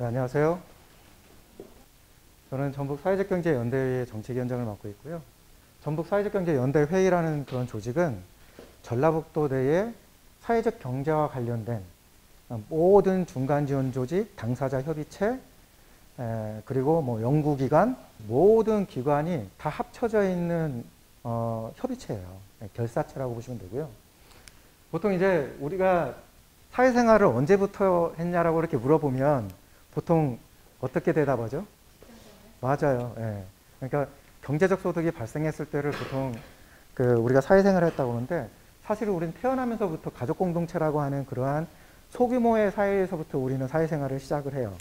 네, 안녕하세요. 저는 전북사회적경제연대회의 정책위원장을 맡고 있고요. 전북사회적경제연대회의라는 그런 조직은 전라북도 내의 사회적 경제와 관련된 모든 중간지원 조직, 당사자 협의체, 그리고 뭐 연구기관, 모든 기관이 다 합쳐져 있는 협의체예요. 결사체라고 보시면 되고요. 보통 이제 우리가 사회생활을 언제부터 했냐라고 이렇게 물어보면 보통 어떻게 대답하죠? 맞아요. 예. 그러니까 경제적 소득이 발생했을 때를 보통 우리가 사회생활을 했다고 하는데, 사실 우리는 태어나면서부터 가족 공동체라고 하는 그러한 소규모의 사회에서부터 우리는 사회생활을 시작을 해요.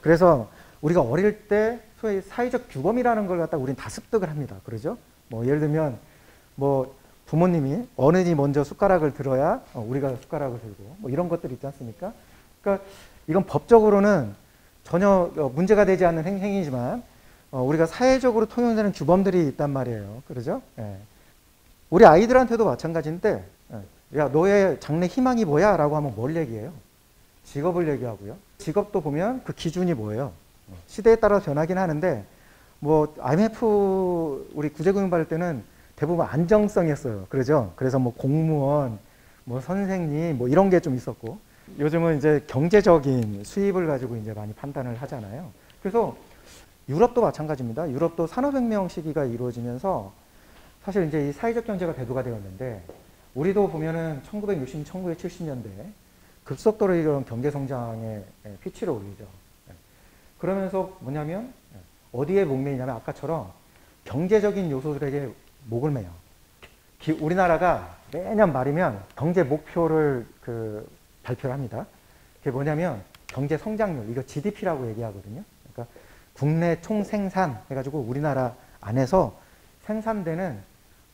그래서 우리가 어릴 때 소위 사회적 규범이라는 걸 갖다 우리는 다 습득을 합니다. 그러죠? 뭐 예를 들면 뭐 부모님이 어른이 먼저 숟가락을 들어야 우리가 숟가락을 들고 뭐 이런 것들 있지 않습니까? 그러니까 이건 법적으로는 전혀 문제가 되지 않는 행위지만 우리가 사회적으로 통용되는 규범들이 있단 말이에요. 그러죠? 예. 우리 아이들한테도 마찬가지인데, 야, 너의 장래 희망이 뭐야? 라고 하면 뭘 얘기해요? 직업을 얘기하고요. 직업도 보면 그 기준이 뭐예요? 시대에 따라 변하긴 하는데, 뭐 IMF 우리 구제금융 받을 때는 대부분 안정성이었어요. 그러죠? 그래서 뭐 공무원, 뭐 선생님, 뭐 이런 게 좀 있었고, 요즘은 이제 경제적인 수입을 가지고 이제 많이 판단을 하잖아요. 그래서 유럽도 마찬가지입니다. 유럽도 산업혁명 시기가 이루어지면서 사실 이제 이 사회적 경제가 대두가 되었는데, 우리도 보면은 1960, 1970년대 급속도로 이런 경제 성장의 피치를 올리죠. 그러면서 뭐냐면 어디에 목매이냐면 아까처럼 경제적인 요소들에게 목을 매요. 우리나라가 매년 말이면 경제 목표를 발표를 합니다. 그게 뭐냐면 경제 성장률, 이거 GDP라고 얘기하거든요. 그러니까 국내 총생산 해가지고 우리나라 안에서 생산되는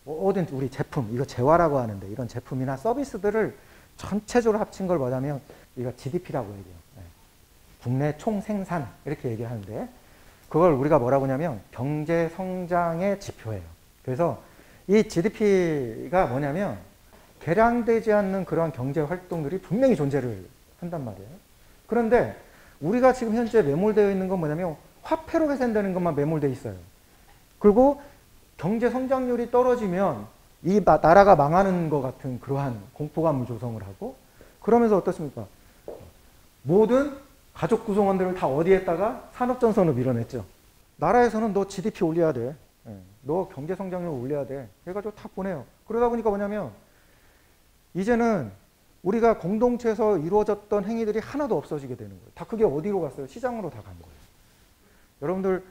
모든 우리 제품, 이거 재화라고 하는데 이런 제품이나 서비스들을 전체적으로 합친 걸 뭐냐면 이거 GDP라고 얘기해요. 국내 총생산 이렇게 얘기하는데, 그걸 우리가 뭐라고 하냐면 경제 성장의 지표예요. 그래서 이 GDP가 뭐냐면 계량되지 않는 그러한 경제 활동들이 분명히 존재를 한단 말이에요. 그런데 우리가 지금 현재 매몰되어 있는 건 뭐냐면 화폐로 계산되는 것만 매몰되어 있어요. 그리고 경제 성장률이 떨어지면 이 나라가 망하는 것 같은 그러한 공포감을 조성을 하고, 그러면서 어떻습니까? 모든 가족 구성원들을 다 어디에다가 산업전선으로 밀어냈죠. 나라에서는 너 GDP 올려야 돼. 너 경제 성장률 올려야 돼. 해가지고 다 보내요. 그러다 보니까 뭐냐면 이제는 우리가 공동체에서 이루어졌던 행위들이 하나도 없어지게 되는 거예요. 다 그게 어디로 갔어요? 시장으로 다 간 거예요. 여러분들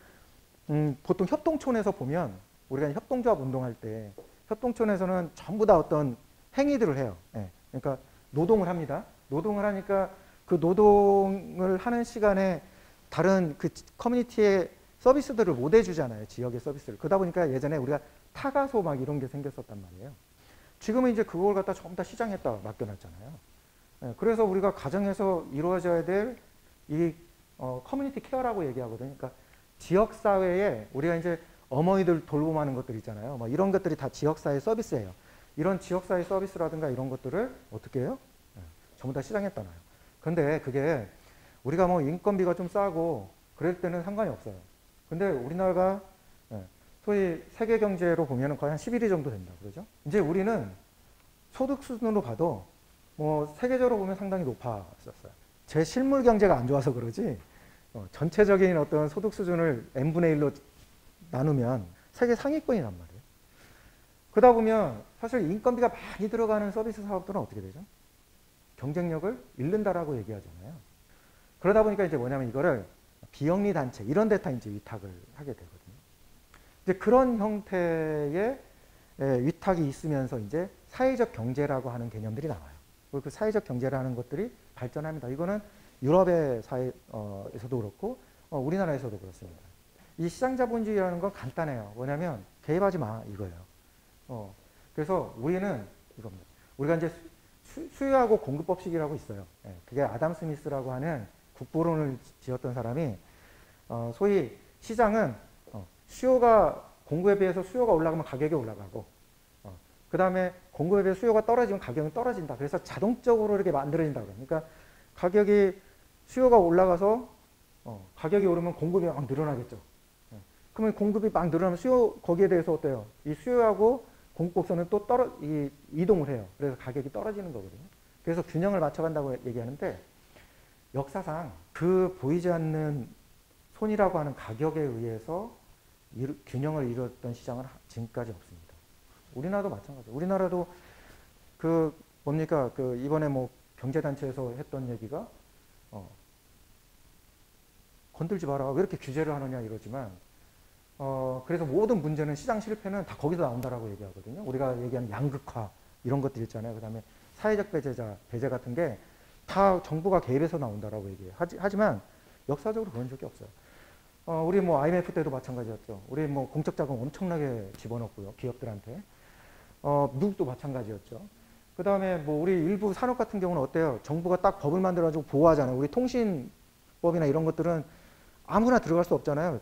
보통 협동촌에서 보면 우리가 협동조합 운동할 때 협동촌에서는 전부 다 어떤 행위들을 해요. 그러니까 노동을 합니다. 노동을 하니까 그 노동을 하는 시간에 다른 그 커뮤니티의 서비스들을 못 해주잖아요. 지역의 서비스를. 그러다 보니까 예전에 우리가 타가소 막 이런 게 생겼었단 말이에요. 지금은 이제 그걸 갖다 전부 다 시장에다 맡겨놨잖아요. 그래서 우리가 가정에서 이루어져야 될 이 커뮤니티 케어라고 얘기하거든요. 그러니까 지역사회에 우리가 이제 어머니들 돌봄하는 것들 있잖아요. 뭐 이런 것들이 다 지역사회 서비스예요. 이런 지역사회 서비스라든가 이런 것들을 어떻게 해요? 전부 다 시장에다 놔요. 근데 그게 우리가 뭐 인건비가 좀 싸고 그럴 때는 상관이 없어요. 근데 우리나라가 소위 세계 경제로 보면은 거의 한 11위 정도 된다. 그러죠? 이제 우리는 소득 수준으로 봐도 뭐 세계적으로 보면 상당히 높았었어요. 제 실물 경제가 안 좋아서 그러지, 전체적인 어떤 소득 수준을 n분의 1로 나누면 세계 상위권이란 말이에요. 그러다 보면 사실 인건비가 많이 들어가는 서비스 사업들은 어떻게 되죠? 경쟁력을 잃는다라고 얘기하잖아요. 그러다 보니까 이제 뭐냐면 이거를 비영리 단체 이런 데다 이제 위탁을 하게 되거든요. 이제 그런 형태의 위탁이 있으면서 이제 사회적 경제라고 하는 개념들이 나와요. 그리고 그 사회적 경제라는 것들이 발전합니다. 이거는 유럽의 사회에서도 그렇고 우리나라에서도 그렇습니다. 이 시장자본주의라는 건 간단해요. 뭐냐면 개입하지 마 이거예요. 그래서 우리는 이겁니다. 우리가 이제 수요하고 공급법칙이라고 있어요. 그게 아담 스미스라고 하는 국보론을 지었던 사람이 소위 시장은 수요가 공급에 비해서 수요가 올라가면 가격이 올라가고, 그 다음에 공급에 비해 수요가 떨어지면 가격은 떨어진다. 그래서 자동적으로 이렇게 만들어진다. 그러니까 가격이 수요가 올라가서 가격이 오르면 공급이 막 늘어나겠죠. 그러면 공급이 막 늘어나면 수요, 거기에 대해서 어때요? 이 수요하고 공급 곡선은 또 이동을 해요. 그래서 가격이 떨어지는 거거든요. 그래서 균형을 맞춰간다고 얘기하는데, 역사상 그 보이지 않는 손이라고 하는 가격에 의해서 균형을 이루었던 시장은 지금까지 없습니다. 우리나라도 마찬가지예요. 우리나라도 그 뭡니까? 그 이번에 뭐 경제단체에서 했던 얘기가 건들지 마라. 왜 이렇게 규제를 하느냐 이러지만, 그래서 모든 문제는 시장 실패는 다 거기서 나온다라고 얘기하거든요. 우리가 얘기하는 양극화 이런 것들 있잖아요. 그 다음에 사회적 배제 같은 게 다 정부가 개입해서 나온다라고 얘기해요. 하지만 역사적으로 그런 적이 없어요. 우리 뭐 IMF 때도 마찬가지였죠. 우리 뭐 공적 자금 엄청나게 집어넣고요. 기업들한테. 미국도 마찬가지였죠. 그 다음에 뭐 우리 일부 산업 같은 경우는 어때요? 정부가 딱 법을 만들어가지고 보호하잖아요. 우리 통신법이나 이런 것들은 아무나 들어갈 수 없잖아요.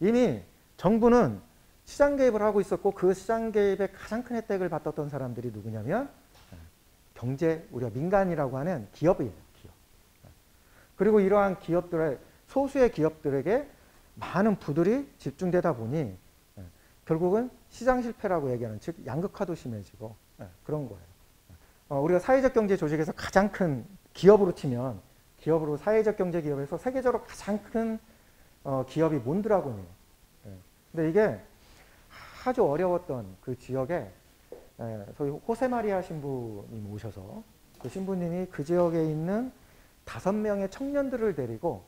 이미 정부는 시장 개입을 하고 있었고, 그 시장 개입에 가장 큰 혜택을 받았던 사람들이 누구냐면 우리가 민간이라고 하는 기업이에요. 기업. 그리고 이러한 기업들의 소수의 기업들에게 많은 부들이 집중되다 보니 결국은 시장 실패라고 얘기하는, 즉 양극화도 심해지고 그런 거예요. 우리가 사회적 경제 조직에서 가장 큰 기업으로 치면, 기업으로 사회적 경제 기업에서 세계적으로 가장 큰 기업이 몬드라곤이에요. 근데 이게 아주 어려웠던 그 지역에 소위 호세마리아 신부님 오셔서, 그 신부님이 그 지역에 있는 5명의 청년들을 데리고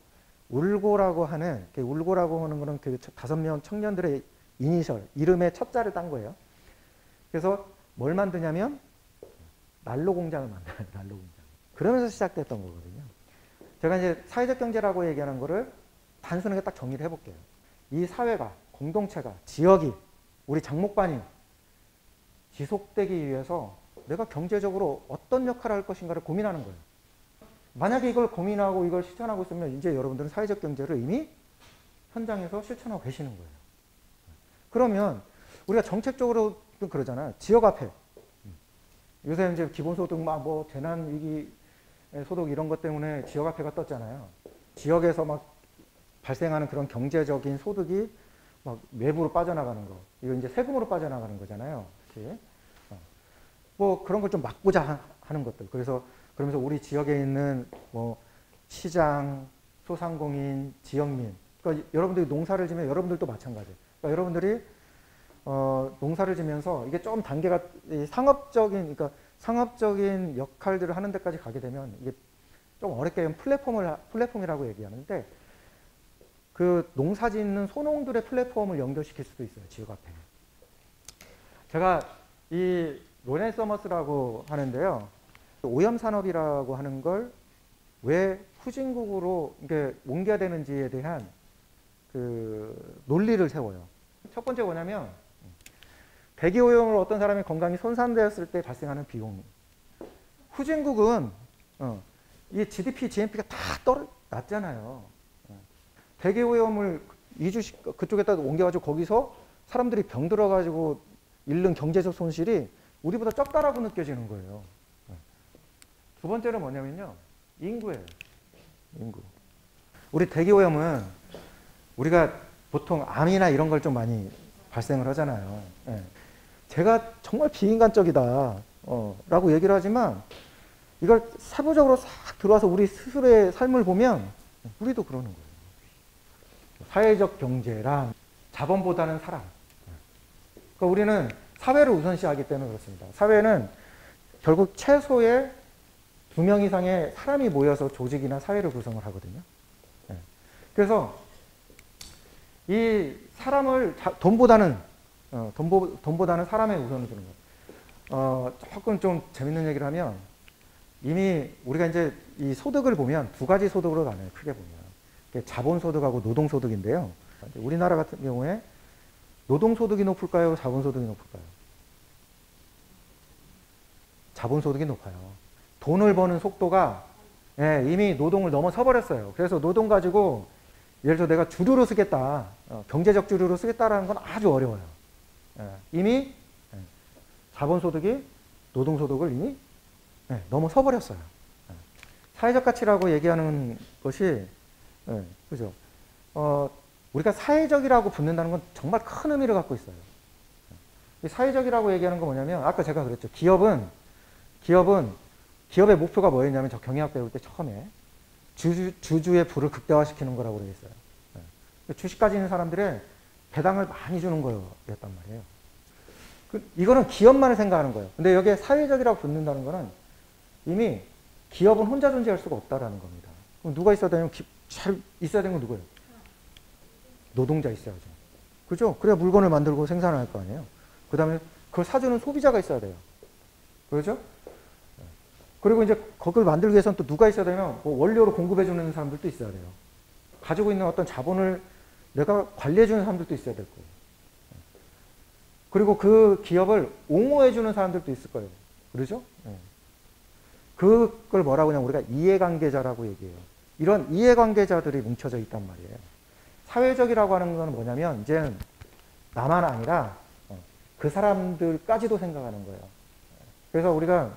울고라고 하는 거는 그 5명 청년들의 이름의 첫 자를 딴 거예요. 그래서 뭘 만드냐면 난로 공장을 만들어요. 난로 공장. 그러면서 시작됐던 거거든요. 제가 이제 사회적 경제라고 얘기하는 거를 단순하게 딱 정리를 해볼게요. 이 사회가, 공동체가, 지역이, 우리 장목반이 지속되기 위해서 내가 경제적으로 어떤 역할을 할 것인가를 고민하는 거예요. 만약에 이걸 고민하고 이걸 실천하고 있으면 이제 여러분들은 사회적 경제를 이미 현장에서 실천하고 계시는 거예요. 그러면 우리가 정책적으로 그러잖아요. 지역화폐. 요새 이제 기본소득 막 뭐 재난위기 소득 이런 것 때문에 지역화폐가 떴잖아요. 지역에서 막 발생하는 그런 경제적인 소득이 막 외부로 빠져나가는 거. 이거 이제 세금으로 빠져나가는 거잖아요. 이렇게. 뭐 그런 걸 좀 막고자 하는 것들. 그러면서 우리 지역에 있는 뭐 시장, 소상공인, 지역민. 그러니까 여러분들이 농사를 지면 여러분들도 마찬가지예요. 그러니까 여러분들이 농사를 지면서 이게 좀 단계가 그러니까 상업적인 역할들을 하는 데까지 가게 되면 이게 좀 어렵게 하면 플랫폼이라고 얘기하는데, 그 농사 짓는 소농들의 플랫폼을 연결시킬 수도 있어요. 지역화폐. 제가 이 로렌 서머스라고 하는데요. 오염산업이라고 하는 걸 왜 후진국으로 이게 옮겨야 되는지에 대한 그 논리를 세워요. 첫 번째 뭐냐면, 대기오염으로 어떤 사람의 건강이 손상되었을 때 발생하는 비용. 후진국은 이 GDP, GNP가 다 낮잖아요. 대기오염을 그쪽에다 옮겨가지고 거기서 사람들이 병 들어가지고 잃는 경제적 손실이 우리보다 적다라고 느껴지는 거예요. 두 번째는 뭐냐면요. 인구예요. 인구. 우리 대기오염은 우리가 보통 암이나 이런 걸 좀 많이 발생을 하잖아요. 제가 정말 비인간적이다 라고 얘기를 하지만, 이걸 세부적으로 싹 들어와서 우리 스스로의 삶을 보면 우리도 그러는 거예요. 사회적 경제란 자본보다는 사람. 그러니까 우리는 사회를 우선시하기 때문에 그렇습니다. 사회는 결국 최소의 2명 이상의 사람이 모여서 조직이나 사회를 구성을 하거든요. 그래서 이 사람을 돈보다는 사람에 우선을 두는 거예요. 조금 좀 재밌는 얘기를 하면, 이미 우리가 이제 이 소득을 보면 두 가지 소득으로 나눠요. 크게 보면 자본소득하고 노동소득인데요. 우리나라 같은 경우에 노동소득이 높을까요? 자본소득이 높을까요? 자본소득이 높아요. 돈을 버는 속도가 이미 노동을 넘어서 버렸어요. 그래서 노동 가지고 예를 들어 내가 주류로 쓰겠다, 경제적 주류로 쓰겠다라는 건 아주 어려워요. 이미 자본소득이 노동소득을 이미 넘어서 버렸어요. 사회적 가치라고 얘기하는 것이 네, 그죠? 우리가 사회적이라고 붙는다는 건 정말 큰 의미를 갖고 있어요. 이 사회적이라고 얘기하는 건 뭐냐면, 아까 제가 그랬죠. 기업의 목표가 뭐였냐면, 저 경영학 배울 때 처음에 주주의 부를 극대화시키는 거라고 그랬어요. 네. 주식 가지는 사람들의 배당을 많이 주는 거였단 말이에요. 이거는 기업만을 생각하는 거예요. 근데 여기에 사회적이라고 붙는다는 거는 이미 기업은 혼자 존재할 수가 없다라는 겁니다. 그럼 누가 있어야 되냐면, 잘 있어야 되는 건 누구예요? 노동자 있어야죠. 그죠? 그래야 물건을 만들고 생산을 할 거 아니에요. 그 다음에 그걸 사주는 소비자가 있어야 돼요. 그렇죠? 그리고 이제 그걸 만들기 위해서는 또 누가 있어야 되면 뭐 원료로 공급해주는 사람들도 있어야 돼요. 가지고 있는 어떤 자본을 내가 관리해주는 사람들도 있어야 될 거예요. 그리고 그 기업을 옹호해주는 사람들도 있을 거예요. 그러죠? 그걸 뭐라고 하냐면 우리가 이해관계자라고 얘기해요. 이런 이해관계자들이 뭉쳐져 있단 말이에요. 사회적이라고 하는 건 뭐냐면 이제는 나만 아니라 그 사람들까지도 생각하는 거예요. 그래서 우리가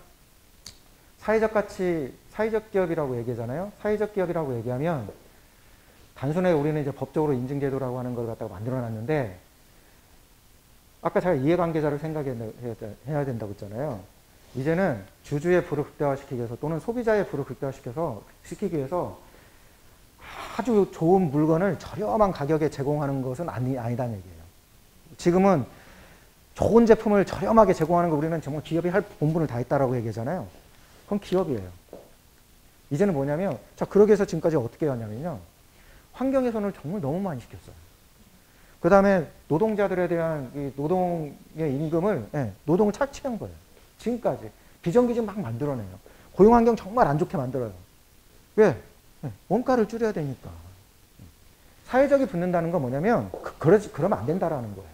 사회적 가치, 사회적 기업이라고 얘기하잖아요. 사회적 기업이라고 얘기하면 단순하게 우리는 이제 법적으로 인증제도라고 하는 걸 갖다가 만들어 놨는데 아까 제가 이해관계자를 생각해야 된다고 했잖아요. 이제는 주주의 부를 극대화시키기 위해서 또는 소비자의 부를 극대화시키기 위해서 아주 좋은 물건을 저렴한 가격에 제공하는 것은 아니다는 얘기예요. 지금은 좋은 제품을 저렴하게 제공하는 거 우리는 정말 기업이 할 본분을 다 했다라고 얘기하잖아요. 그건 기업이에요. 이제는 뭐냐면, 자, 그러기 위해서 지금까지 어떻게 하냐면요. 환경훼손을 정말 너무 많이 시켰어요. 그 다음에 노동자들에 대한 이 노동의 임금을, 노동을 착취한 거예요. 지금까지. 비정규직 막 만들어내요. 고용환경 정말 안 좋게 만들어요. 왜? 원가를 줄여야 되니까. 사회적이 붙는다는 건 뭐냐면, 그러면 안 된다라는 거예요.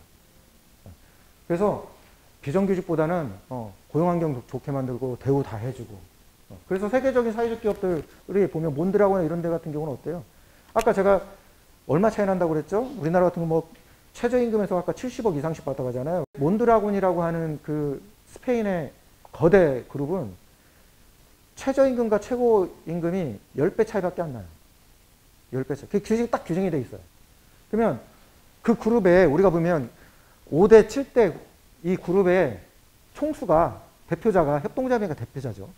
그래서 비정규직보다는 고용환경 좋게 만들고 대우 다 해주고. 그래서 세계적인 사회적 기업들이 보면 몬드라고나 이런 데 같은 경우는 어때요? 아까 제가 얼마 차이 난다고 그랬죠? 우리나라 같은 거 뭐 최저임금에서 아까 70억 이상씩 받아가잖아요. 몬드라곤이라고 하는 그 스페인의 거대 그룹은 최저임금과 최고임금이 10배 차이밖에 안 나요. 10배 차이. 그게 딱 규정이 돼 있어요. 그러면 그 그룹에 우리가 보면 5대 7대 이 그룹의 총수가 대표자가 협동조합회가 대표자죠.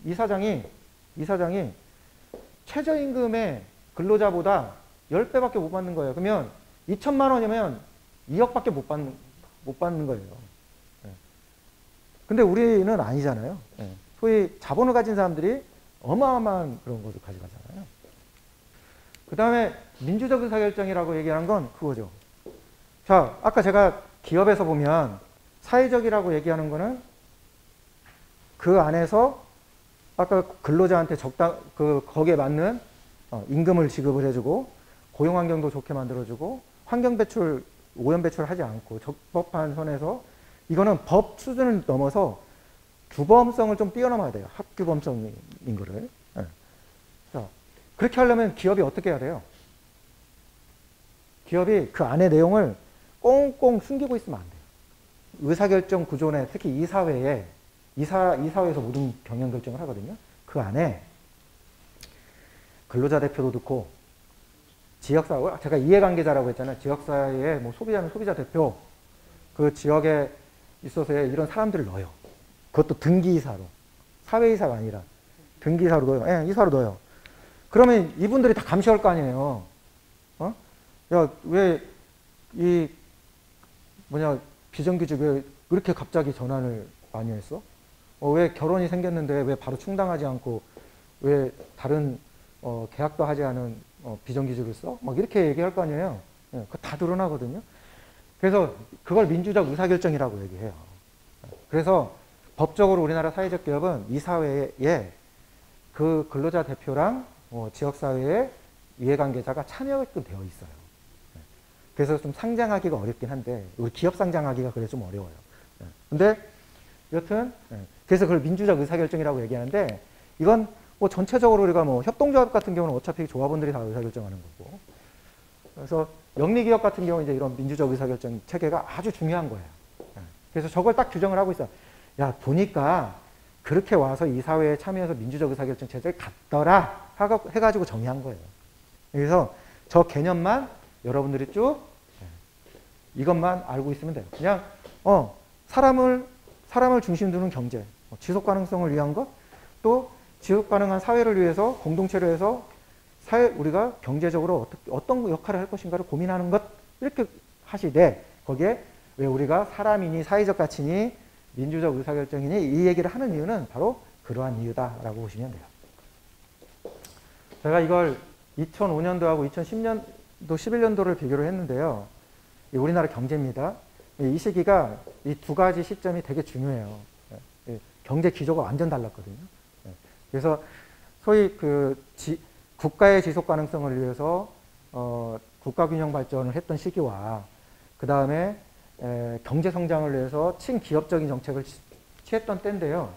이사장이 최저임금의 근로자보다 10배밖에 못 받는 거예요. 그러면 2천만 원이면 2억밖에 못 받는 거예요. 근데 우리는 아니잖아요. 소위 자본을 가진 사람들이 어마어마한 그런 것을 가져가잖아요. 그 다음에 민주적 의사결정이라고 얘기한 건 그거죠. 자, 아까 제가 기업에서 보면 사회적이라고 얘기하는 거는 그 안에서 아까 근로자한테 거기에 맞는 임금을 지급을 해주고 고용환경도 좋게 만들어주고 환경배출, 오염배출을 하지 않고 적법한 선에서 이거는 법 수준을 넘어서 규범성을 좀 뛰어넘어야 돼요. 합규범성인 거를. 자, 그렇게 하려면 기업이 어떻게 해야 돼요? 기업이 그 안의 내용을 꽁꽁 숨기고 있으면 안 돼요. 의사결정 구조 내 특히 이사회에서 모든 경영결정을 하거든요. 그 안에 근로자 대표도 넣고 지역사회, 제가 이해관계자라고 했잖아요. 지역사회에 뭐 소비자는 소비자 대표, 그 지역에 있어서의 이런 사람들을 넣어요. 그것도 등기이사로. 사회이사가 아니라 등기이사로 넣어요. 이사로 넣어요. 그러면 이분들이 다 감시할 거 아니에요. 야, 왜 비정규직 왜 그렇게 갑자기 전환을 많이 했어? 왜 결혼이 생겼는데 왜 바로 충당하지 않고 왜 다른 계약도 하지 않은 비정규직을 써? 막 이렇게 얘기할 거 아니에요. 그거 다 드러나거든요. 그래서 그걸 민주적 의사결정이라고 얘기해요. 그래서 법적으로 우리나라 사회적 기업은 이사회에 그 근로자 대표랑 지역사회의 이해관계자가 참여하게끔 되어 있어요. 그래서 좀 상장하기가 어렵긴 한데 우리 기업 상장하기가 그래 좀 어려워요. 근데 여튼 그래서 그걸 민주적 의사결정이라고 얘기하는데 이건 뭐 전체적으로 우리가 뭐 협동조합 같은 경우는 어차피 조합원들이 다 의사결정하는 거고 그래서 영리기업 같은 경우는 이제 이런 민주적 의사결정 체계가 아주 중요한 거예요. 그래서 저걸 딱 규정을 하고 있어요. 야, 보니까 그렇게 와서 이사회에 참여해서 민주적 의사결정 체제를 갖더라 해가지고 정의한 거예요. 그래서 저 개념만 여러분들이 쭉 이것만 알고 있으면 돼요. 그냥 사람을 중심 두는 경제, 지속 가능성을 위한 것, 또 지속 가능한 사회를 위해서 공동체를 해서 우리가 경제적으로 어떤 역할을 할 것인가를 고민하는 것, 이렇게 하시되 거기에 왜 우리가 사람이니 사회적 가치니 민주적 의사결정이니 이 얘기를 하는 이유는 바로 그러한 이유다라고 보시면 돼요. 제가 이걸 2005년도하고 2010년도, 11년도를 비교를 했는데요. 우리나라 경제입니다. 이 시기가 이 두 가지 시점이 되게 중요해요. 경제 기조가 완전 달랐거든요. 그래서 소위 국가의 지속 가능성을 위해서 국가 균형 발전을 했던 시기와 그 다음에 경제 성장을 위해서 친기업적인 정책을 취했던 때인데요.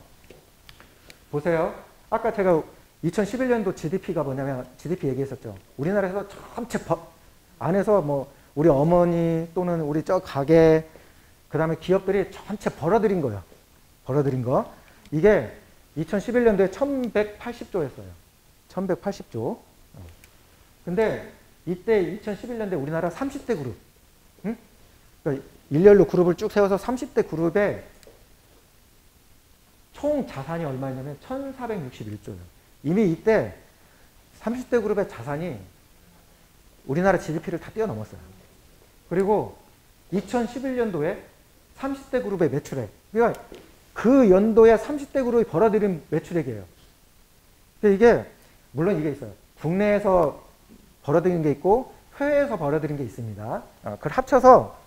보세요. 아까 제가 2011년도 GDP가 뭐냐면 GDP 얘기했었죠. 우리나라에서 전체 안에서 뭐 우리 어머니 또는 우리 저 가게 그 다음에 기업들이 전체 벌어들인 거예요. 벌어들인 거. 이게 2011년도에 1180조였어요. 1180조. 근데 이때 2011년도에 우리나라 30대 그룹. 응? 그러니까 일렬로 그룹을 쭉 세워서 30대 그룹의 총 자산이 얼마냐면 1461조예요. 이미 이때 30대 그룹의 자산이 우리나라 GDP를 다 뛰어넘었어요. 그리고 2011년도에 30대 그룹의 매출액. 그러니까 그 연도에 30대 그룹이 벌어들인 매출액이에요. 이게 물론 이게 있어요. 국내에서 벌어들인 게 있고 해외에서 벌어들인 게 있습니다. 그걸 합쳐서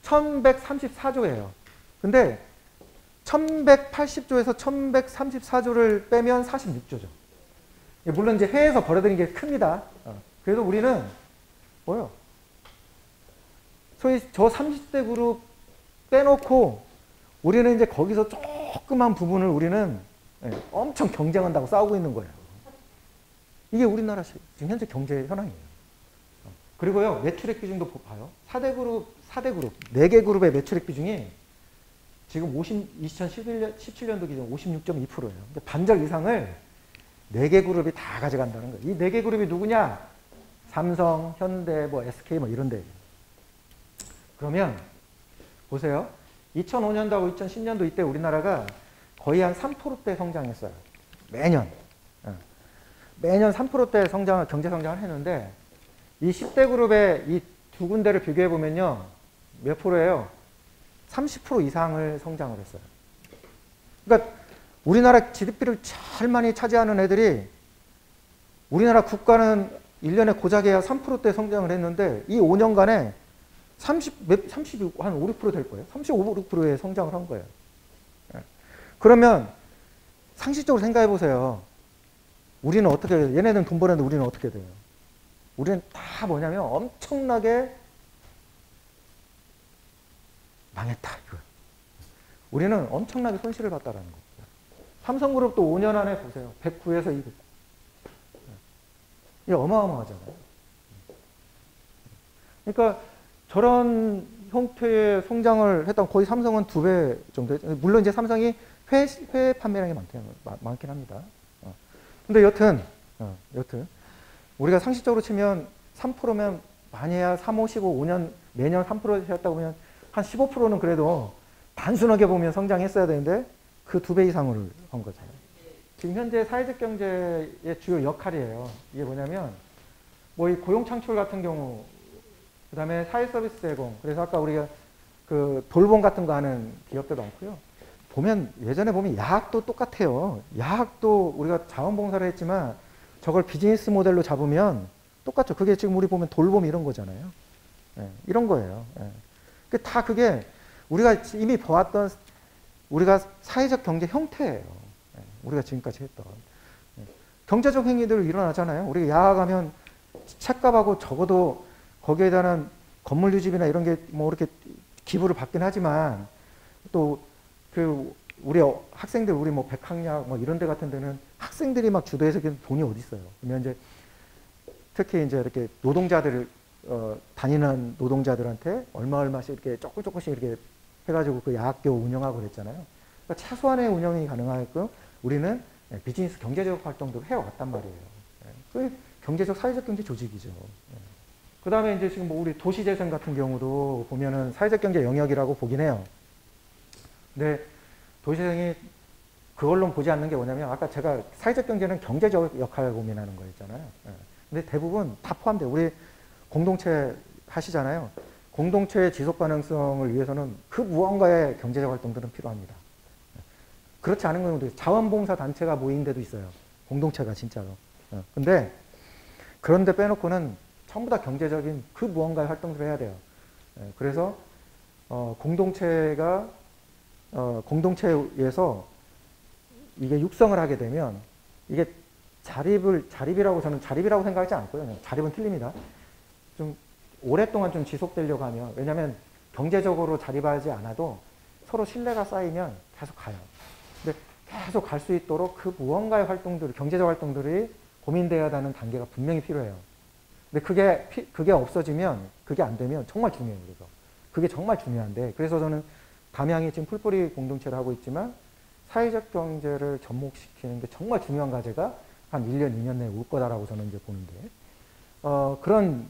1134조예요. 근데 1180조에서 1134조를 빼면 46조죠. 물론 이제 해외에서 벌어들인 게 큽니다. 그래도 우리는 뭐요? 소위 저 30대 그룹 빼놓고 우리는 이제 거기서 조그만 부분을 우리는 엄청 경쟁한다고 싸우고 있는 거예요. 이게 우리나라 지금 현재 경제 현황이에요. 그리고요, 매출액 비중도 봐요. 4대 그룹, 4개 그룹의 매출액 비중이 지금 2017년도 기준 56.2%예요. 근데 반절 이상을 4개 그룹이 다 가져간다는 거예요. 이 4개 그룹이 누구냐? 삼성, 현대, 뭐 SK 뭐 이런 데. 그러면 보세요. 2005년도하고 2010년도 이때 우리나라가 거의 한 3%대 성장했어요. 매년. 매년 3%대 성장을, 경제 성장을 했는데 이 10대 그룹의 이 두 군데를 비교해 보면요. 몇 프로예요? 30% 이상을 성장을 했어요. 그러니까 우리나라 GDP를 제일 많이 차지하는 애들이 우리나라 국가는 1년에 고작해야 3%대 성장을 했는데 이 5년간에 한 5, 6%될 거예요. 35, 6%의 성장을 한 거예요. 그러면 상식적으로 생각해 보세요. 우리는 어떻게 해요? 얘네는 돈 버는데 우리는 어떻게 돼요? 우리는 다 뭐냐면 엄청나게 망했다. 이거. 우리는 엄청나게 손실을 봤다라는 거예요. 삼성그룹도 5년 안에 보세요. 109에서 200. 이게 어마어마하잖아요. 그러니까 저런 형태의 성장을 했던 거의 삼성은 2배 정도. 물론 이제 삼성이 회 판매량이 많긴 합니다. 근데 여튼 우리가 상식적으로 치면 3%면 많이 해야 3, 5, 15, 5년 매년 3%였다고 보면 한 15%는 그래도 단순하게 보면 성장했어야 되는데 그 2배 이상을 한 거잖아요. 지금 현재 사회적 경제의 주요 역할이에요. 이게 뭐냐면 뭐 이 고용 창출 같은 경우, 그 다음에 사회 서비스 제공. 그래서 아까 우리가 그 돌봄 같은 거 하는 기업들도 많고요. 보면 예전에 보면 야학도 똑같아요. 야학도 우리가 자원봉사를 했지만 저걸 비즈니스 모델로 잡으면 똑같죠. 그게 지금 우리 보면 돌봄 이런 거잖아요. 이런 거예요. 다 그게 우리가 이미 보았던 우리가 사회적 경제 형태예요. 우리가 지금까지 했던. 경제적 행위들 일어나잖아요. 우리가 야학하면 책값하고 적어도 거기에 대한 건물 유지비나 이런 게 뭐 이렇게 기부를 받긴 하지만 또 그 우리 학생들 우리 뭐 백학약 뭐 이런 데 같은 데는 학생들이 막 주도해서 돈이 어디 있어요. 그러면 이제 특히 이제 이렇게 노동자들 다니는 노동자들한테 얼마씩 이렇게 조금씩 이렇게 해가지고 그 야학교 운영하고 그랬잖아요. 그러니까 최소한의 운영이 가능하게끔 우리는 비즈니스 경제적 활동도 해왔단 말이에요. 경제적, 사회적 경제 조직이죠. 그 다음에 이제 지금 뭐 우리 도시재생 같은 경우도 보면은 사회적 경제 영역이라고 보긴 해요. 근데 도시재생이 그걸로 보지 않는 게 뭐냐면 아까 제가 사회적 경제는 경제적 역할을 고민하는 거였잖아요. 근데 대부분 다 포함돼요. 우리 공동체 하시잖아요. 공동체의 지속 가능성을 위해서는 그 무언가의 경제적 활동들은 필요합니다. 그렇지 않은 경우도 자원봉사 단체가 모인 데도 있어요. 공동체가 진짜로. 근데 그런데 빼놓고는 전부 다 경제적인 그 무언가의 활동들을 해야 돼요. 그래서 공동체가 공동체에서 이게 육성을 하게 되면 이게 자립이라고 저는 자립이라고 생각하지 않고요. 자립은 틀립니다. 좀 오랫동안 좀 지속되려고 하면 왜냐하면 경제적으로 자립하지 않아도 서로 신뢰가 쌓이면 계속 가요. 근데 계속 갈 수 있도록 그 무언가의 활동들, 경제적 활동들이 고민되어야 하는 단계가 분명히 필요해요. 근데 그게 없어지면, 그게 안 되면 정말 중요해요. 그래서 그게 정말 중요한데, 그래서 저는 담양이 지금 풀뿌리 공동체를 하고 있지만 사회적 경제를 접목시키는 게 정말 중요한 과제가 한 1년, 2년 내에 올 거다라고 저는 이제 보는데, 그런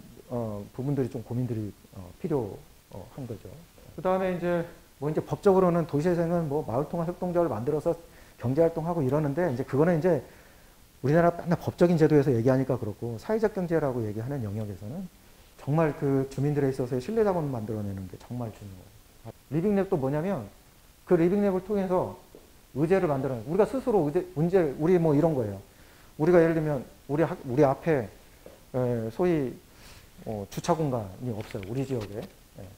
부분들이 좀 고민들이 필요한 거죠. 그 다음에 이제 법적으로는 도시재생은 뭐 마을통합협동조합을 만들어서 경제활동하고 이러는데 이제 그거는 이제 우리나라 맨날 법적인 제도에서 얘기하니까 그렇고 사회적 경제라고 얘기하는 영역에서는 정말 그 주민들에 있어서의 신뢰자본을 만들어내는 게 정말 중요해요. 리빙랩도 뭐냐면 그 리빙랩을 통해서 의제를 만들어내는 우리가 스스로 우리 뭐 이런 거예요. 우리가 예를 들면 우리 앞에 소위 주차 공간이 없어요. 우리 지역에.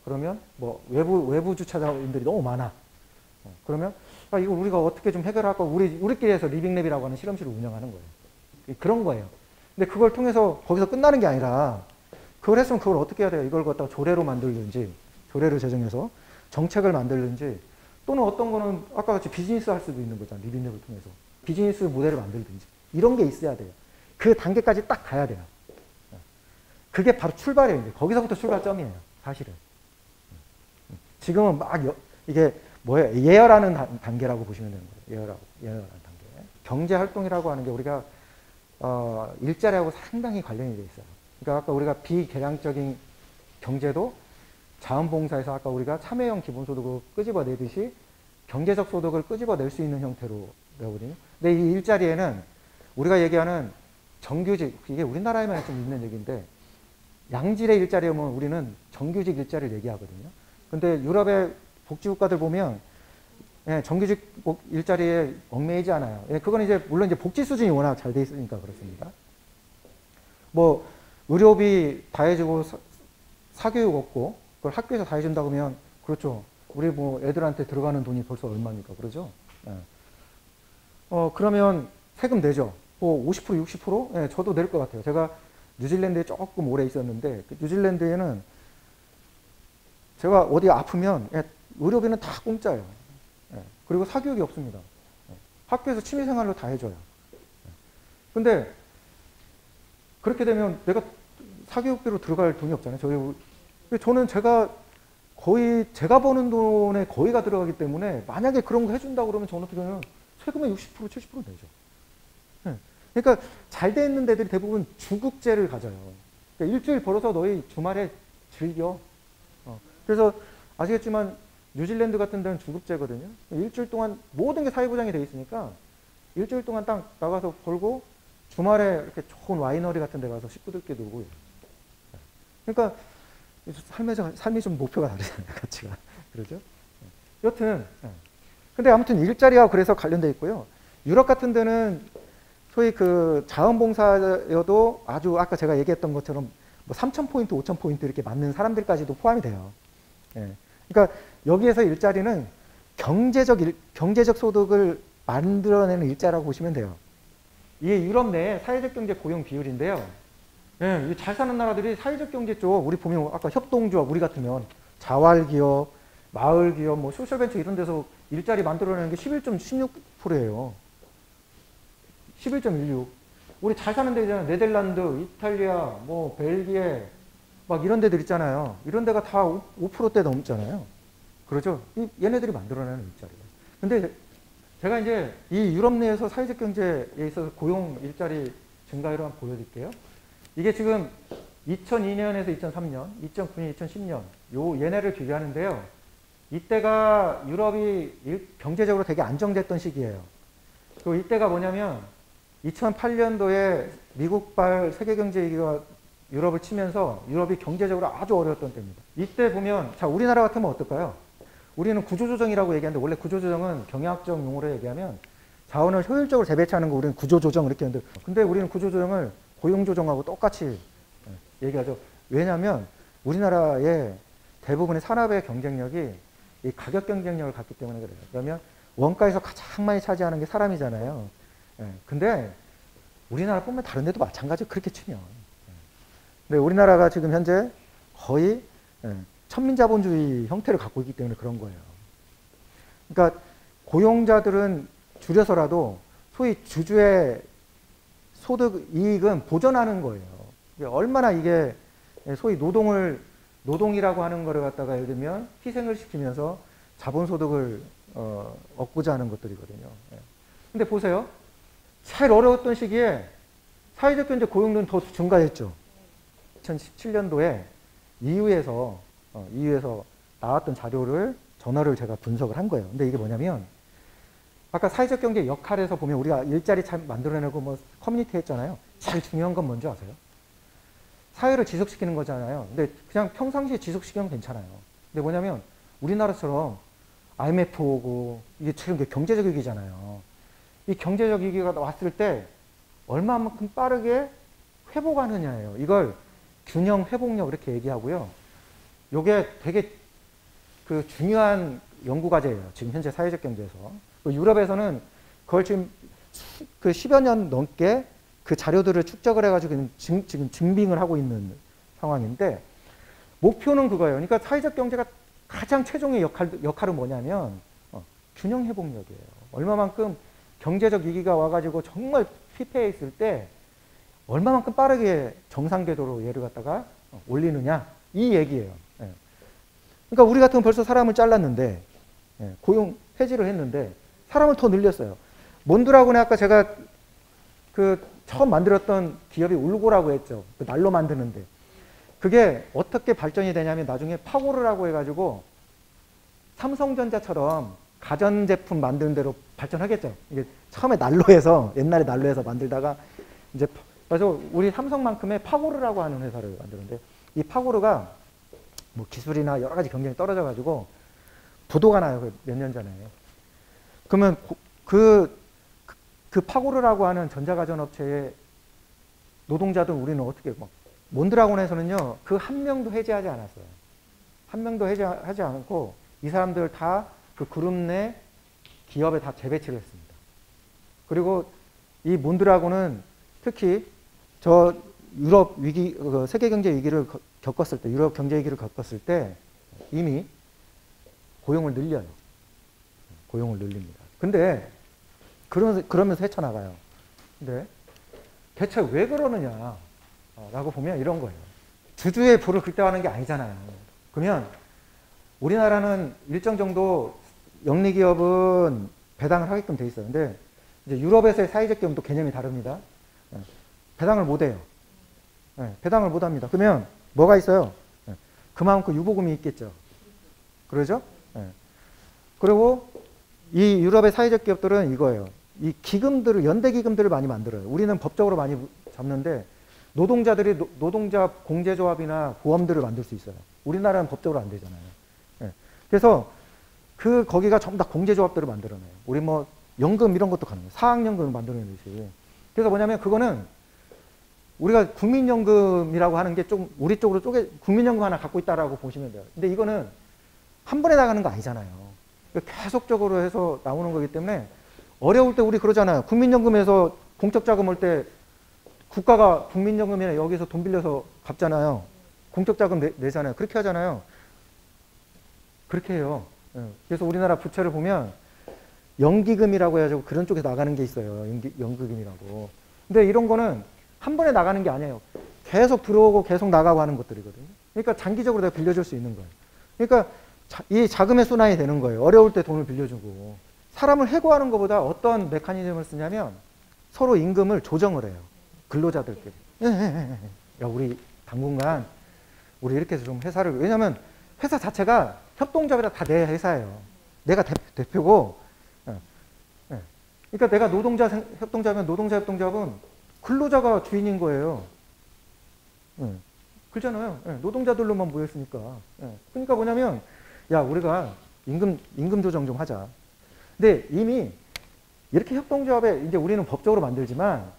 그러면 뭐 외부 주차장인들이 너무 많아. 그러면 이거 우리가 어떻게 좀 해결할까? 우리끼리 해서 리빙랩이라고 하는 실험실을 운영하는 거예요. 그런 거예요. 근데 그걸 통해서 거기서 끝나는 게 아니라 그걸 했으면 그걸 어떻게 해야 돼요? 이걸 갖다가 조례로 만들든지 조례를 제정해서 정책을 만들든지 또는 어떤 거는 아까 같이 비즈니스 할 수도 있는 거잖아요. 리빙랩을 통해서. 비즈니스 모델을 만들든지 이런 게 있어야 돼요. 그 단계까지 딱 가야 돼요. 그게 바로 출발이에요. 이제. 거기서부터 출발점이에요. 사실은. 지금은 막 이게 뭐예요? 예열하는 단계라고 보시면 되는 거예요. 예열하는 단계. 경제활동이라고 하는 게 우리가 일자리하고 상당히 관련이 돼 있어요. 그러니까 아까 우리가 비계량적인 경제도 자원봉사에서 아까 우리가 참여형 기본소득을 끄집어내듯이 경제적 소득을 끄집어낼 수 있는 형태로 되거든요. 근데 이 일자리에는 우리가 얘기하는 정규직, 이게 우리나라에만 좀 있는 얘기인데 양질의 일자리면 우리는 정규직 일자리를 얘기하거든요. 근데 유럽의 복지국가들 보면 정규직 일자리에 얽매이지 않아요. 그건 이제 물론 이제 복지 수준이 워낙 잘 돼 있으니까 그렇습니다. 뭐 의료비 다 해주고 사교육 없고 그걸 학교에서 다 해준다고 하면 그렇죠. 우리 뭐 애들한테 들어가는 돈이 벌써 얼마입니까? 그러죠? 그러면 세금 내죠. 뭐 50%, 60%? 저도 낼 것 같아요. 제가 뉴질랜드에 조금 오래 있었는데 그 뉴질랜드에는 제가 어디 아프면 의료비는 다 공짜예요. 그리고 사교육이 없습니다. 학교에서 취미생활로 다 해줘요. 근데 그렇게 되면 내가 사교육비로 들어갈 돈이 없잖아요. 저는 제가 버는 돈에 거의가 들어가기 때문에 만약에 그런 거 해준다고 그러면 저는 어떻게 하면 세금의 60%, 70% 내죠. 그러니까 잘 돼 있는 데들이 대부분 주국제를 가져요. 그러니까 일주일 벌어서 너희 주말에 즐겨. 그래서 아시겠지만 뉴질랜드 같은 데는 주급제거든요. 일주일 동안 모든 게 사회보장이 돼 있으니까 일주일 동안 딱 나가서 벌고 주말에 이렇게 좋은 와이너리 같은 데 가서 식구들끼리 놀고. 그러니까 삶이 좀 목표가 다르잖아요. 가치가. 그러죠? 여튼 근데 아무튼 일자리와 그래서 관련돼 있고요. 유럽 같은 데는 소위 그 자원봉사여도 아주 아까 제가 얘기했던 것처럼 뭐 3,000포인트, 5,000포인트 이렇게 맞는 사람들까지도 포함이 돼요. 그러니까 여기에서 일자리는 경제적 소득을 만들어내는 일자라고 보시면 돼요. 이게 유럽 내 사회적 경제 고용 비율인데요. 잘 사는 나라들이 사회적 경제 쪽 우리 보면 아까 협동조합 우리 같으면 자활기업, 마을기업, 뭐 소셜벤처 이런 데서 일자리 만들어내는 게 11.16%예요. 11.16. 우리 잘 사는 데 있잖아요. 네덜란드, 이탈리아, 뭐 벨기에 막 이런 데들 있잖아요. 이런 데가 다 5%대 넘잖아요. 그러죠? 얘네들이 만들어내는 일자리예요. 근데 제가 이제 이 유럽 내에서 사회적 경제에 있어서 고용 일자리 증가율을 한번 보여드릴게요. 이게 지금 2002년에서 2003년, 2009년, 2010년 요 얘네를 비교하는데요. 이때가 유럽이 경제적으로 되게 안정됐던 시기예요. 또 이때가 뭐냐면 2008년도에 미국발 세계경제위기가 유럽을 치면서 유럽이 경제적으로 아주 어려웠던 때입니다. 이때 보면 자 우리나라 같으면 어떨까요? 우리는 구조조정이라고 얘기하는데 원래 구조조정은 경영학적 용어로 얘기하면 자원을 효율적으로 재배치하는 거 우리는 구조조정 이렇게 하는데 근데 우리는 구조조정을 고용조정하고 똑같이 얘기하죠. 왜냐하면 우리나라의 대부분의 산업의 경쟁력이 이 가격 경쟁력을 갖기 때문에 그래요. 그러면 원가에서 가장 많이 차지하는 게 사람이잖아요. 근데 우리나라뿐만 다른 데도 마찬가지로 그렇게 치면. 근데 우리나라가 지금 현재 거의 천민자본주의 형태를 갖고 있기 때문에 그런 거예요. 그러니까 고용자들은 줄여서라도 소위 주주의 소득 이익은 보전하는 거예요. 얼마나 이게 소위 노동이라고 하는 거를 갖다가 예를 들면 희생을 시키면서 자본소득을 얻고자 하는 것들이거든요. 근데 보세요. 제일 어려웠던 시기에 사회적 경제 고용률은 더 증가했죠. 2017년도에 EU에서 나왔던 자료를 전화를 제가 분석을 한 거예요. 근데 이게 뭐냐면 아까 사회적 경제 역할에서 보면 우리가 일자리 참 만들어내고 뭐 커뮤니티 했잖아요. 제일 중요한 건 뭔지 아세요? 사회를 지속시키는 거잖아요. 근데 그냥 평상시에 지속시키면 괜찮아요. 근데 뭐냐면 우리나라처럼 IMF 오고 이게 지금 경제적 위기잖아요. 이 경제적 위기가 왔을 때 얼마만큼 빠르게 회복하느냐예요. 이걸 균형 회복력 이렇게 얘기하고요. 요게 되게 그 중요한 연구 과제예요. 지금 현재 사회적 경제에서. 유럽에서는 그걸 지금 그 10여 년 넘게 그 자료들을 축적을 해가지고 지금 증빙을 하고 있는 상황인데 목표는 그거예요. 그러니까 사회적 경제가 가장 최종의 역할은 뭐냐면 균형 회복력이에요. 얼마만큼 경제적 위기가 와가지고 정말 피폐해 있을 때 얼마만큼 빠르게 정상 궤도로 얘를 갖다가 올리느냐 이 얘기예요. 그러니까 우리 같으면 벌써 사람을 잘랐는데 고용 폐지를 했는데 사람을 더 늘렸어요. 몬드라곤에 아까 제가 그 처음 만들었던 기업이 울고라고 했죠. 그 난로 만드는데 그게 어떻게 발전이 되냐면 나중에 파고르라고 해가지고 삼성전자처럼 가전제품 만드는 대로 발전하겠죠. 이게 처음에 난로에서 옛날에 난로에서 만들다가 이제 그래서 우리 삼성만큼의 파고르라고 하는 회사를 만드는데 이 파고르가 뭐 기술이나 여러 가지 경쟁이 떨어져가지고 부도가 나요. 몇 년 전에. 그러면 그 파고르라고 하는 전자가전업체의 노동자들 우리는 어떻게 막 몬드라곤에서는요 그 한 명도 해지하지 않았어요. 한 명도 해지하지 않고 이 사람들 다 그 그룹 내 기업에 다 재배치를 했습니다. 그리고 이 몬드라곤은 특히 저 유럽 위기, 세계 경제 위기를 겪었을 때, 유럽 경제 위기를 겪었을 때 이미 고용을 늘려요. 고용을 늘립니다. 근데 그러면서 헤쳐나가요. 근데 대체 왜 그러느냐 라고 보면 이런 거예요. 주주의 부를 극대화하는 게 아니잖아요. 그러면 우리나라는 일정 정도 영리기업은 배당을 하게끔 돼 있어요. 근데 이제 유럽에서의 사회적 기업은 또 개념이 다릅니다. 배당을 못 해요. 배당을 못 합니다. 그러면 뭐가 있어요? 그만큼 유보금이 있겠죠. 그러죠? 그리고 이 유럽의 사회적 기업들은 이거예요. 이 기금들을, 연대 기금들을 많이 만들어요. 우리는 법적으로 많이 잡는데 노동자들이 노동자 공제조합이나 보험들을 만들 수 있어요. 우리나라는 법적으로 안 되잖아요. 그래서 거기가 전부 다 공제조합들을 만들어내요. 우리 뭐 연금 이런 것도 가능해요. 사학연금을 만들어내듯이. 그래서 뭐냐면 그거는 우리가 국민연금이라고 하는 게 좀 우리 쪽으로 국민연금 하나 갖고 있다라고 보시면 돼요. 근데 이거는 한 번에 나가는 거 아니잖아요. 계속적으로 해서 나오는 거기 때문에 어려울 때 우리 그러잖아요. 국민연금에서 공적자금 올 때 국가가 국민연금이나 여기서 돈 빌려서 갚잖아요. 공적자금 내잖아요. 그렇게 하잖아요. 그렇게 해요. 그래서 우리나라 부채를 보면 연기금이라고 해가지고 그런 쪽에서 나가는 게 있어요. 연기금이라고. 근데 이런 거는 한 번에 나가는 게 아니에요. 계속 들어오고 계속 나가고 하는 것들이거든요. 그러니까 장기적으로 내가 빌려줄 수 있는 거예요. 그러니까 이 자금의 순환이 되는 거예요. 어려울 때 돈을 빌려주고. 사람을 해고하는 것보다 어떤 메커니즘을 쓰냐면 서로 임금을 조정을 해요. 근로자들끼리. 야, 우리 당분간 우리 이렇게 해서 좀 회사를, 왜냐면 회사 자체가 협동조합이라 다 내 회사예요. 내가 대표고, 예, 예. 그러니까 내가 노동자 협동조합이면 노동자 협동조합은 근로자가 주인인 거예요. 예. 그렇잖아요. 예. 노동자들로만 모였으니까. 예. 그러니까 뭐냐면, 야, 우리가 임금 조정 좀 하자. 근데 이미 이렇게 협동조합에 이제 우리는 법적으로 만들지만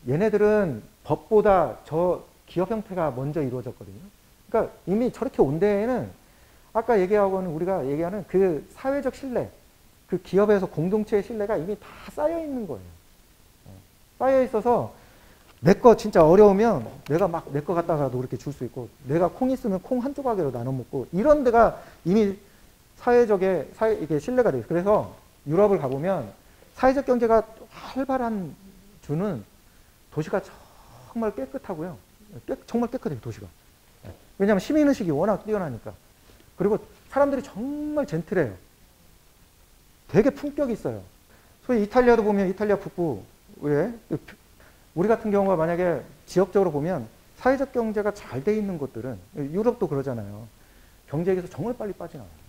얘네들은 법보다 저 기업 형태가 먼저 이루어졌거든요. 그러니까 이미 저렇게 온 데에는 아까 얘기하고는 우리가 얘기하는 그 사회적 신뢰, 그 기업에서 공동체의 신뢰가 이미 다 쌓여 있는 거예요. 쌓여 있어서 내 거 진짜 어려우면 내가 막 내 거 갖다가도 이렇게 줄 수 있고, 내가 콩 있으면 콩 한 조각으로 나눠 먹고, 이런 데가 이미 이게 신뢰가 돼요. 그래서 유럽을 가보면 사회적 경제가 활발한 주는 도시가 정말 깨끗하고요. 정말 깨끗해요, 도시가. 왜냐하면 시민의식이 워낙 뛰어나니까. 그리고 사람들이 정말 젠틀해요. 되게 품격이 있어요. 소위 이탈리아도 보면 이탈리아 북부에 우리 같은 경우가 만약에 지역적으로 보면 사회적 경제가 잘 돼 있는 곳들은, 유럽도 그러잖아요. 경제에서 정말 빨리 빠져나와요.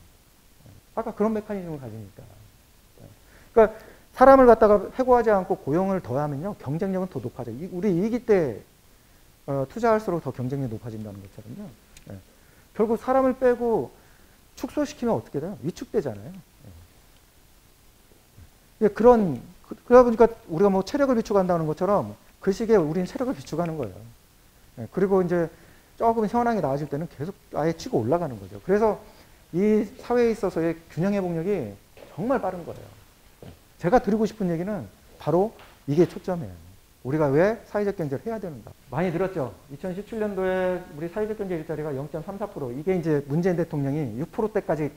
아까 그런 메커니즘을 가지니까. 그러니까 사람을 갖다가 해고하지 않고 고용을 더하면요, 경쟁력은 더 높아져요. 우리 위기 때 투자할수록 더 경쟁력이 높아진다는 것처럼요. 예. 결국 사람을 빼고 축소시키면 어떻게 돼요? 위축되잖아요. 예. 그러다 보니까 우리가 뭐 체력을 비축한다는 것처럼 그 시기에 우리는 체력을 비축하는 거예요. 예. 그리고 이제 조금 현황이 나아질 때는 계속 아예 치고 올라가는 거죠. 그래서 이 사회에 있어서의 균형 회복력이 정말 빠른 거예요. 제가 드리고 싶은 얘기는 바로 이게 초점이에요. 우리가 왜 사회적 경제를 해야 되는가. 많이 늘었죠. 2017년도에 우리 사회적 경제 일자리가 0.34%. 이게 이제 문재인 대통령이 6%대까지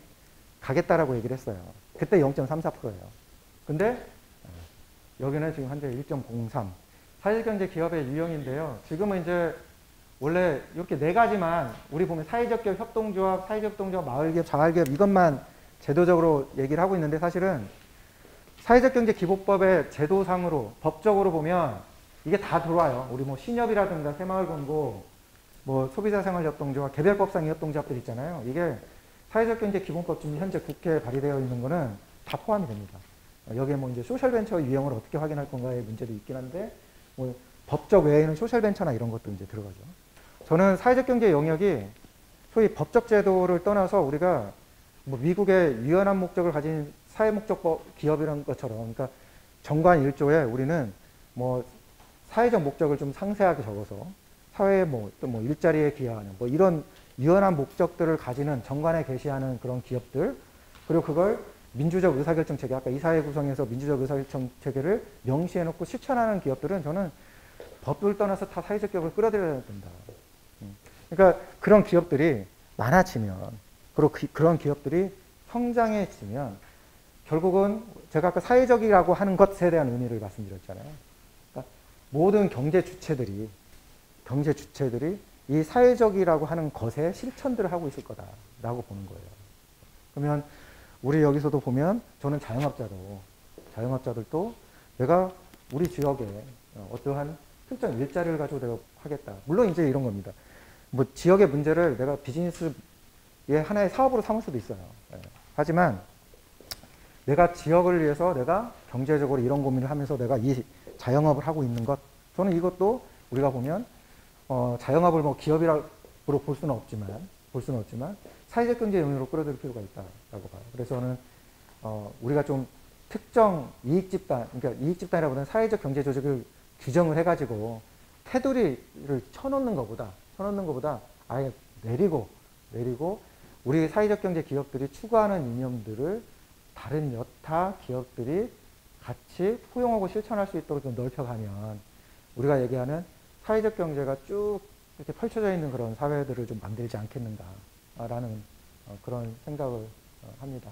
가겠다라고 얘기를 했어요. 그때 0.34%예요. 근데 여기는 지금 현재 1.03. 사회적 경제 기업의 유형인데요. 지금은 이제 원래 이렇게 네 가지만 우리 보면 사회적 기업, 협동조합, 사회적 협동조합, 마을기업, 자활기업 이것만 제도적으로 얘기를 하고 있는데, 사실은 사회적경제기본법의 제도상으로 법적으로 보면 이게 다 들어와요. 우리 뭐 신협이라든가 새마을금고, 뭐 소비자생활협동조합, 개별법상의 협동조합들 있잖아요. 이게 사회적경제기본법 지금 현재 국회에 발의되어 있는 거는 다 포함이 됩니다. 여기에 뭐 이제 소셜벤처 유형을 어떻게 확인할 건가의 문제도 있긴 한데, 뭐 법적 외에는 소셜벤처나 이런 것도 이제 들어가죠. 저는 사회적경제 영역이 소위 법적 제도를 떠나서 우리가 뭐 미국의 유연한 목적을 가진 사회목적 기업이라는 것처럼, 그러니까 정관 1조에 우리는 뭐 사회적 목적을 좀 상세하게 적어서 사회에 또 일자리에 기여하는 뭐 이런 유연한 목적들을 가지는 정관에 게시하는 그런 기업들, 그리고 그걸 민주적 의사결정 체계, 아까 이사회 구성에서 민주적 의사결정 체계를 명시해놓고 실천하는 기업들은 저는 법을 떠나서 다 사회적 기업을 끌어들여야 된다. 그러니까 그런 기업들이 많아지면, 그리고 그런 기업들이 성장해지면 결국은 제가 아까 사회적이라고 하는 것에 대한 의미를 말씀드렸잖아요. 그러니까 모든 경제 주체들이 이 사회적이라고 하는 것에 실천들을 하고 있을 거다라고 보는 거예요. 그러면 우리 여기서도 보면 저는 자영업자들도 내가 우리 지역에 어떠한 특정 일자리를 가지고 내가 하겠다. 물론 이제 이런 겁니다. 뭐 지역의 문제를 내가 비즈니스의 하나의 사업으로 삼을 수도 있어요. 하지만 내가 지역을 위해서 내가 경제적으로 이런 고민을 하면서 내가 이 자영업을 하고 있는 것, 저는 이것도 우리가 보면 자영업을 뭐 기업이라고 볼 수는 없지만 사회적 경제 영역으로 끌어들일 필요가 있다라고 봐요. 그래서 저는 우리가 좀 특정 이익 집단, 그러니까 이익 집단이라보다는 사회적 경제 조직을 규정을 해가지고 테두리를 쳐놓는 것보다 아예 내리고 우리 사회적 경제 기업들이 추구하는 이념들을 다른 여타 기업들이 같이 포용하고 실천할 수 있도록 좀 넓혀가면 우리가 얘기하는 사회적 경제가 쭉 이렇게 펼쳐져 있는 그런 사회들을 좀 만들지 않겠는가라는 그런 생각을 합니다.